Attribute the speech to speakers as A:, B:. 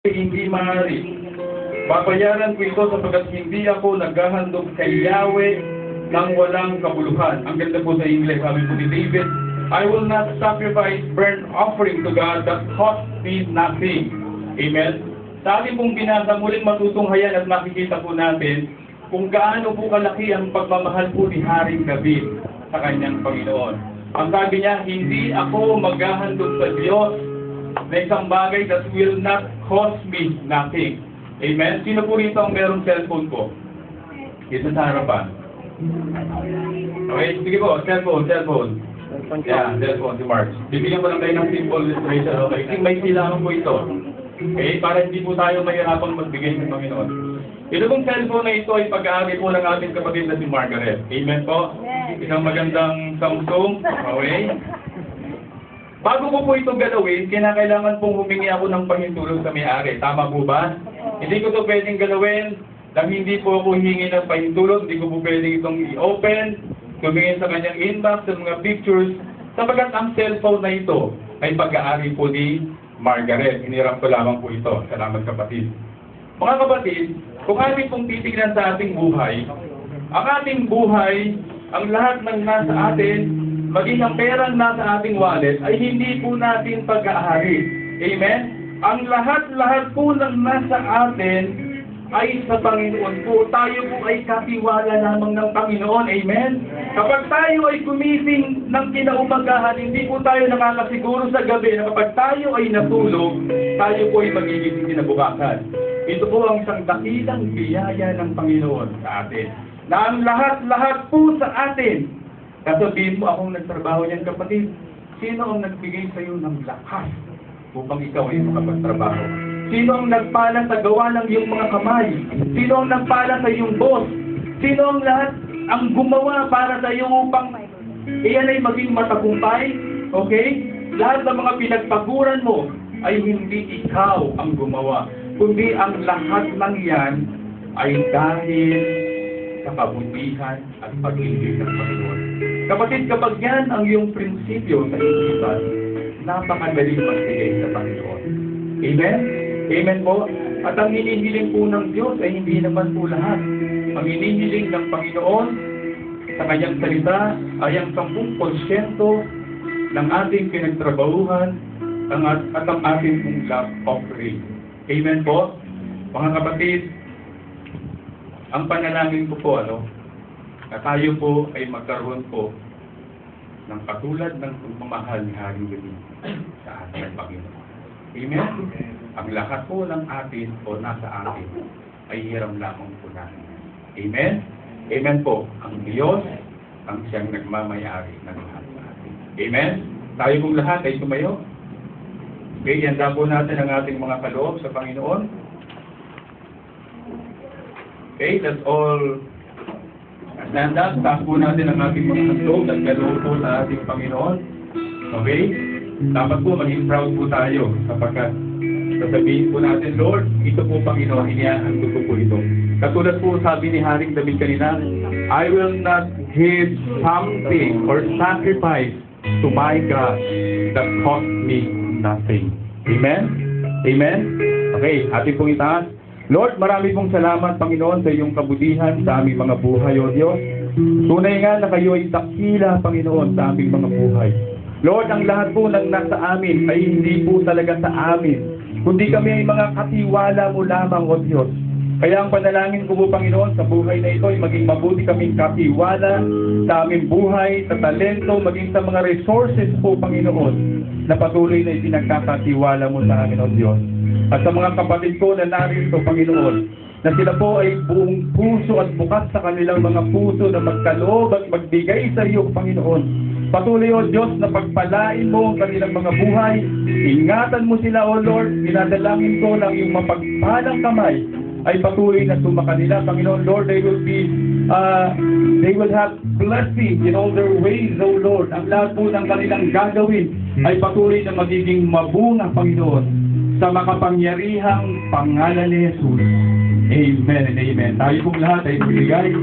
A: hindi maaari. Babayaran ko ito sapagkat hindi ako naghahandog kay Yahweh ng walang kabuluhan. Ang ganda po sa English, sabi po ni David, I will not sacrifice burnt offering to God that cost me nothing. Amen? Sa ating pong binasa, muling matutunghayan at makikita po natin kung gaano po kalaki ang pagmamahal po ni Haring David sa kanyang Panginoon. Ang sabi niya, hindi ako maghahandog sa Diyos na isang bagay that will not cost me nothing. Amen? Sino po rito ang merong cellphone po? Dito sa harapan. Okay, sige po, cellphone. Yeah, cellphone, si Mark. Bibigyan ko lang kayo ng simple illustration, okay? May silangan po ito. Okay, para hindi po tayo mahirapang magbigay ng Panginoon. Ito pong cellphone na ito ay pag-aari po ng ating kapatid na si Margaret. Amen po? Isang magandang Samsung. Okay? Bago ko po ito galawin, kinakailangan pong humingi ako ng pahintulot sa may-ari. Tama po ba? Hindi ko ito pwedeng galawin nang hindi po ako hingi ng pahintulot. Hindi ko po pwedeng itong i-open, tumingin sa kanyang inbox, sa mga pictures, sapagkat ang cellphone na ito ay pag-aari po ni Margaret. Hiniram ko lamang po ito. Salamat kapatid. Mga kapatid, kung ating pong titignan sa ating buhay, ang lahat ng nasa atin, maging ang perang nasa ating wallet, ay hindi po natin pag-aari. Amen? Ang lahat-lahat po ng nasa atin ay sa Panginoon po. Tayo po ay katiwala lamang ng Panginoon. Amen? Kapag tayo ay gumising ng kinaumagahan, hindi po tayo nakakasiguro sa gabi na kapag tayo ay natulog, tayo po ay magiging kinabukasan. Ito po ang isang dakilang biyaya ng Panginoon sa atin. Na ang lahat-lahat po sa atin, sasabihin mo akong nagtrabaho niyan kapatid, sino ang nagbigay sa iyo ng lakas upang ikaw ay makapagtrabaho? Sino ang nagpala sa gawa ng iyong mga kamay? Sino ang nagpala sa iyong boss? Sino ang lahat ang gumawa para sa iyo upang iyan ay maging matagumpay? Okay? Lahat ng mga pinagpaguran mo ay hindi ikaw ang gumawa, kundi ang lahat ng yan ay dahil sa kabutihan at pag-ibig ng Panginoon. Kapatid, kapag yan ang iyong prinsipyo sa isipan, napakadaling magbigay sa Panginoon. Amen? Amen po? At ang hinihiling po ng Diyos ay hindi naman po lahat. Ang hinihiling ng Panginoon sa kanyang salita ay ang 10% ng ating pinagtrabahuhan at ang ating pong love offering. Amen po? Mga kapatid, ang panalangin ko po, na tayo po ay magkaroon po ng katulad ng pagmamahal ni Haring David sa ating Panginoon. Amen? Ang lahat po ng atin o nasa atin ay hiram lamang po natin. Amen? Amen po. Ang Diyos ang siyang nagmamayari ng lahat sa atin. Amen? Tayo pong lahat ay tumayo. Okay, handa po natin ang ating mga kaloob sa Panginoon. Okay, that's all. Stand up. Taas po natin ang ating mga kaloob at kaloob po sa ating Panginoon. Okay? Dapat po maging proud po tayo sapagkat sasabihin po natin, Lord, ito po Panginoon, inihahandog ko po ito. Katulad po sabi ni Haring David kanina, I will not give something or sacrifice to my God that cost me nothing. Amen? Amen? Okay, ating pong itaas. Lord, marami pong salamat, Panginoon, sa iyong kabutihan sa aming mga buhay, O Diyos. Tunay nga na kayo ay dakila, Panginoon, sa aming mga buhay. Lord, ang lahat po ng nasa amin ay hindi po talaga sa amin, kundi kami ay mga katiwala mo lamang, O Diyos. Kaya ang panalangin ko po, Panginoon, sa buhay na ito ay maging mabuti kaming katiwala sa aming buhay, sa talento, maging sa mga resources po, Panginoon, na patuloy na ipinagkakatiwala mo sa amin, O Diyos. At sa mga kapatid ko na narito, Panginoon, na sila po ay buong puso at bukas sa kanilang mga puso na magkaloob at magbigay sa iyo, Panginoon. Patuloy, O Diyos, na pagpalain mo ang kanilang mga buhay. Ingatan mo sila, O Lord. Dinadalangin ko lang yung mapagpalang kamay ay patuloy na sumakanila, Panginoon. Lord, they will have blessing in all their ways, O Lord. Ang lahat po ng kanilang gagawin ay patuloy na magiging mabunga, Panginoon, sa makapangyarihang pangalan ni Jesus. Amen and amen. Tayo pong lahat ay magbigay